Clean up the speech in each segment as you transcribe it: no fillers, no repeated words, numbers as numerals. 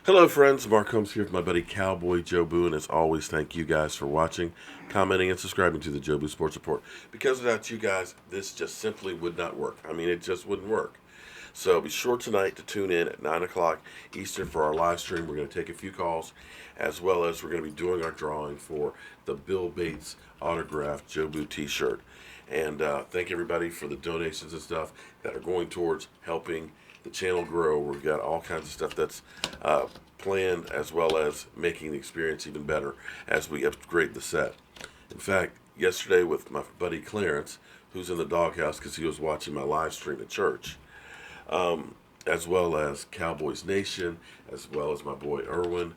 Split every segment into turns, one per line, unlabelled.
Hello, friends. Mark Holmes here with my buddy Cowboy Joe Boo, and as always, thank you guys for watching, commenting, and subscribing to the Joe Boo Sports Report. Because without you guys, this just simply would not work. I mean, it just wouldn't work. So be sure tonight to tune in at 9 o'clock Eastern for our live stream. We're going to take a few calls, as well as we're going to be doing our drawing for the Bill Bates autographed Joe Boo t-shirt. And thank everybody for the donations and stuff that are going towards helping the channel grow. We've got all kinds of stuff that's planned, as well as making the experience even better as we upgrade the set. In fact, yesterday with my buddy Clarence, who's in the doghouse because he was watching my live stream at church, as well as Cowboys Nation, as well as my boy Irvin,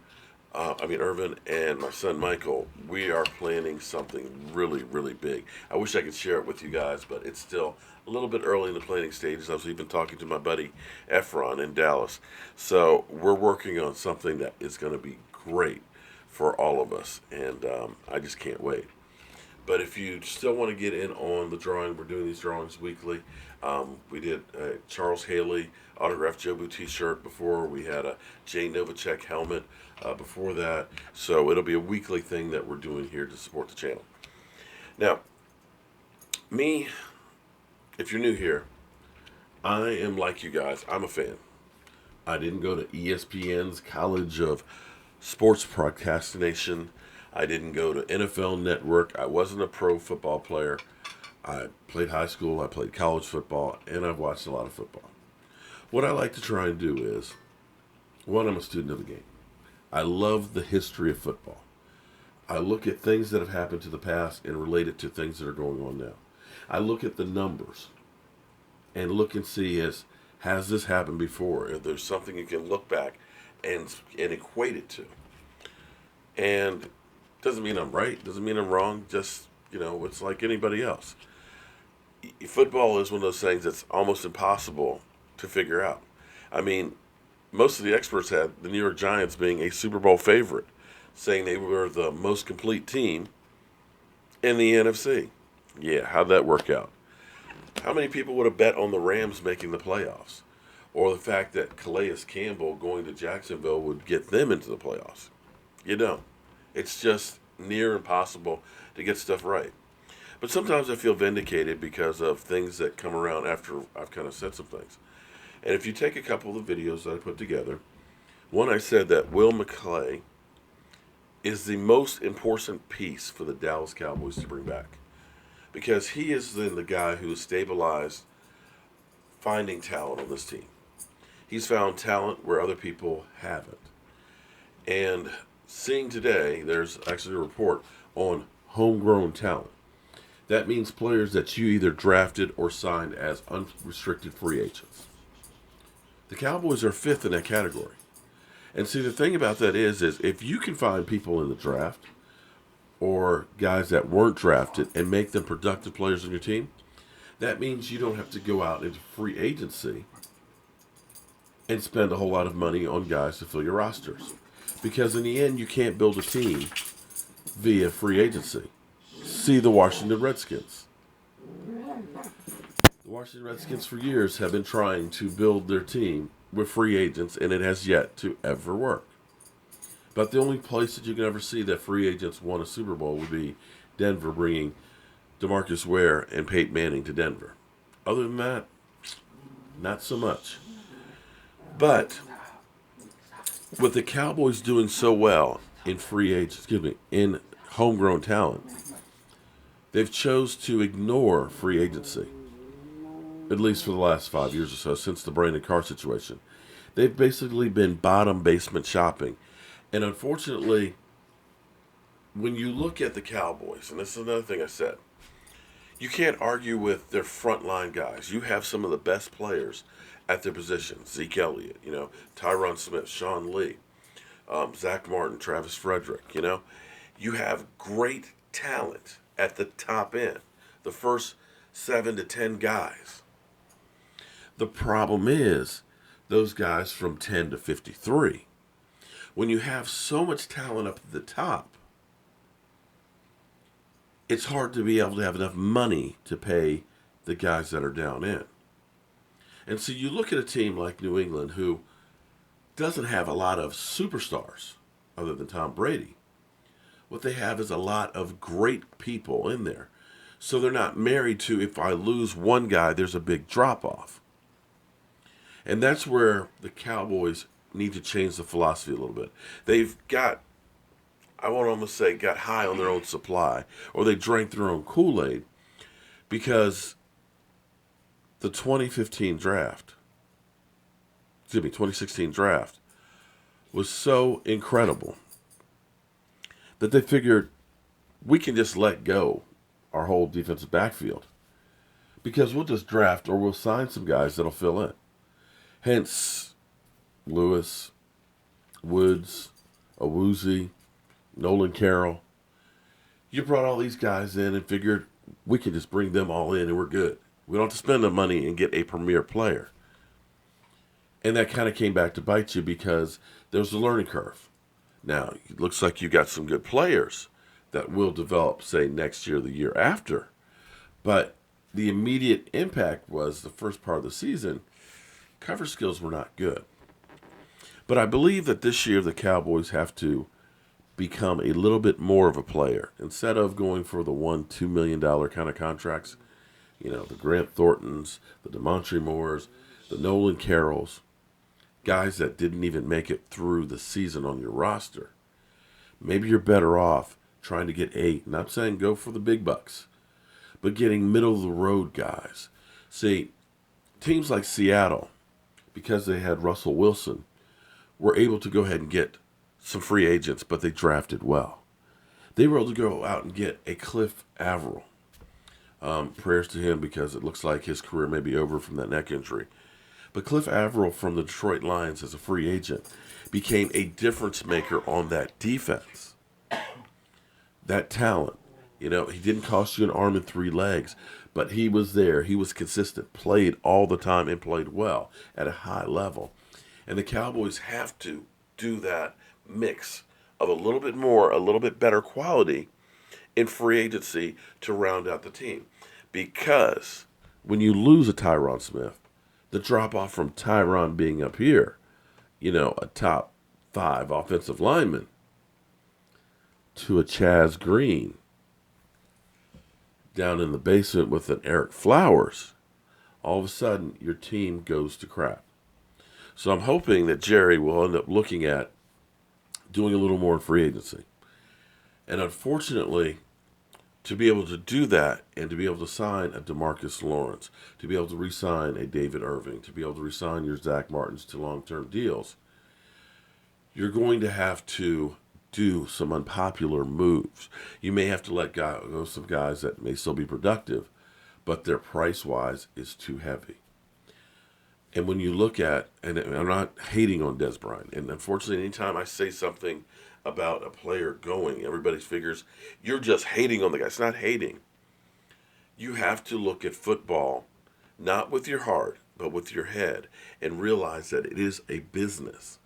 and my son Michael, we are planning something really, really big. I wish I could share it with you guys, but it's still a little bit early in the planning stages. I was even talking to my buddy Efron in Dallas. So we're working on something that is going to be great for all of us, and I just can't wait. But if you still want to get in on the drawing, we're doing these drawings weekly. We did a Charles Haley autographed Jobu t-shirt before. We had a Jay Novacek helmet before that. So it'll be a weekly thing that we're doing here to support the channel. Now, me, if you're new here, I am like you guys. I'm a fan. I didn't go to ESPN's College of Sports Procrastination. I didn't go to NFL Network. I wasn't a pro football player. I played high school, I played college football, and I've watched a lot of football. What I like to try and do is, one, I'm a student of the game. I love the history of football. I look at things that have happened to the past and relate it to things that are going on now. I look at the numbers and look and see has this happened before? If there's something you can look back and equate it to. And doesn't mean I'm right, doesn't mean I'm wrong, just, it's like anybody else. Football is one of those things that's almost impossible to figure out. I mean, most of the experts had the New York Giants being a Super Bowl favorite, saying they were the most complete team in the NFC. Yeah, how'd that work out? How many people would have bet on the Rams making the playoffs? Or the fact that Calais Campbell going to Jacksonville would get them into the playoffs? You don't. It's just near impossible to get stuff right. But sometimes I feel vindicated because of things that come around after I've kind of said some things. And if you take a couple of the videos that I put together, one, I said that Will McClay is the most important piece for the Dallas Cowboys to bring back. Because he is then the guy who has stabilized finding talent on this team. He's found talent where other people haven't. And seeing today, there's actually a report on homegrown talent. That means players that you either drafted or signed as unrestricted free agents. The Cowboys are fifth in that category. And see, the thing about that is if you can find people in the draft or guys that weren't drafted and make them productive players on your team, that means you don't have to go out into free agency and spend a whole lot of money on guys to fill your rosters. Because in the end, you can't build a team via free agency. See the Washington Redskins. The Washington Redskins for years have been trying to build their team with free agents, and it has yet to ever work. But the only place that you can ever see that free agents won a Super Bowl would be Denver bringing DeMarcus Ware and Peyton Manning to Denver. Other than that, not so much. But with the Cowboys doing so well in in homegrown talent, they've chose to ignore free agency, at least for the last 5 years or so, since the Brandon Carr situation. They've basically been bottom basement shopping. And unfortunately, when you look at the Cowboys, and this is another thing I said, you can't argue with their frontline guys. You have some of the best players at their position. Zeke Elliott, Tyron Smith, Sean Lee, Zach Martin, Travis Frederick, You have great talent at the top end, the first 7 to 10 guys. The problem is those guys from 10 to 53. When you have so much talent up at the top, it's hard to be able to have enough money to pay the guys that are down in. And so you look at a team like New England, who doesn't have a lot of superstars other than Tom Brady. What they have is a lot of great people in there. So they're not married to, if I lose one guy, there's a big drop off. And that's where the Cowboys need to change the philosophy a little bit. They've got, I won't almost say, got high on their own supply, or they drank their own Kool-Aid, because the 2015 draft, 2016 draft, was so incredible that they figured we can just let go our whole defensive backfield because we'll just draft or we'll sign some guys that'll fill in. Hence, Lewis, Woods, Awuzie, Nolan Carroll. You brought all these guys in and figured we can just bring them all in and we're good. We don't have to spend the money and get a premier player. And that kind of came back to bite you because there's a learning curve. Now, it looks like you got some good players that will develop, say, next year or the year after. But the immediate impact was the first part of the season, cover skills were not good. But I believe that this year the Cowboys have to become a little bit more of a player. Instead of going for the $1-2 million kind of contracts, the Grant Thorntons, the DeMontre Moores, the Nolan Carrolls, guys that didn't even make it through the season on your roster. Maybe you're better off trying to get not saying go for the big bucks, but getting middle of the road guys. See, teams like Seattle, because they had Russell Wilson, were able to go ahead and get some free agents, but they drafted well. They were able to go out and get a Cliff Averill. Prayers to him because it looks like his career may be over from that neck injury. But Cliff Averill from the Detroit Lions as a free agent became a difference maker on that defense. That talent. He didn't cost you an arm and 3 legs, but he was there. He was consistent, played all the time, and played well at a high level. And the Cowboys have to do that mix of a little bit more, a little bit better quality in free agency to round out the team. Because when you lose a Tyron Smith, the drop-off from Tyron being up here, a top 5 offensive lineman, to a Chaz Green down in the basement with an Eric Flowers, all of a sudden your team goes to crap. So I'm hoping that Jerry will end up looking at doing a little more in free agency. And unfortunately, to be able to do that and to be able to sign a DeMarcus Lawrence, to be able to re-sign a David Irving, to be able to re-sign your Zach Martins to long-term deals, you're going to have to do some unpopular moves. You may have to let go some guys that may still be productive, but their price-wise is too heavy. And when you look at, and I'm not hating on Dez Bryant, and unfortunately anytime I say something about a player going, everybody figures you're just hating on the guy. It's not hating. You have to look at football not with your heart, but with your head, and realize that it is a business.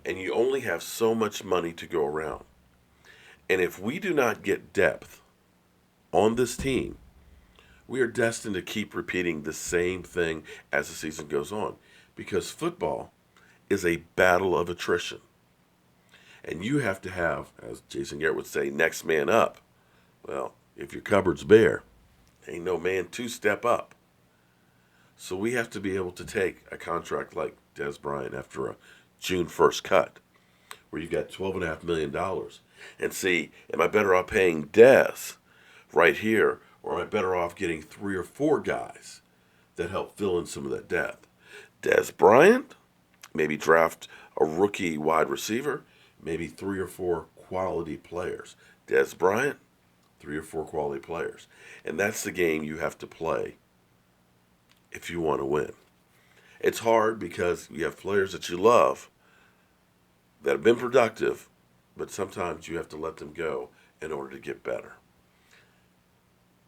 And you only have so much money to go around. And if we do not get depth on this team, we are destined to keep repeating the same thing as the season goes on. Because football is a battle of attrition. And you have to have, as Jason Garrett would say, next man up. Well, if your cupboard's bare, ain't no man to step up. So we have to be able to take a contract like Dez Bryant after a June 1st cut, where you got $12.5 million, and see, am I better off paying Dez right here, or am I better off getting 3 or 4 guys that help fill in some of that depth? Dez Bryant, maybe draft a rookie wide receiver, maybe 3 or 4 quality players. Dez Bryant, 3 or 4 quality players. And that's the game you have to play if you want to win. It's hard because you have players that you love that have been productive, but sometimes you have to let them go in order to get better.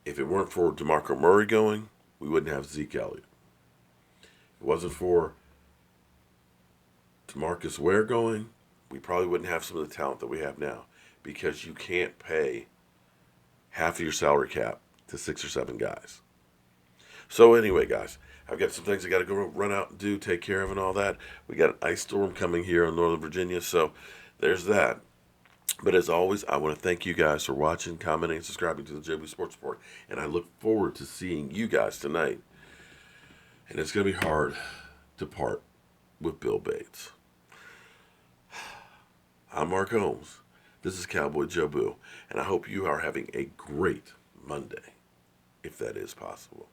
If it weren't for DeMarco Murray going, we wouldn't have Zeke Elliott. If it wasn't for DeMarcus Ware going, we probably wouldn't have some of the talent that we have now, because you can't pay half of your salary cap to 6 or 7 guys. So anyway, guys, I've got some things I got to go run out and do, take care of, and all that. We got an ice storm coming here in Northern Virginia, so there's that. But as always, I want to thank you guys for watching, commenting, and subscribing to the JB Sports Report. And I look forward to seeing you guys tonight. And it's going to be hard to part with Bill Bates. I'm Mark Holmes. This is Cowboy Joe Boo. And I hope you are having a great Monday, if that is possible.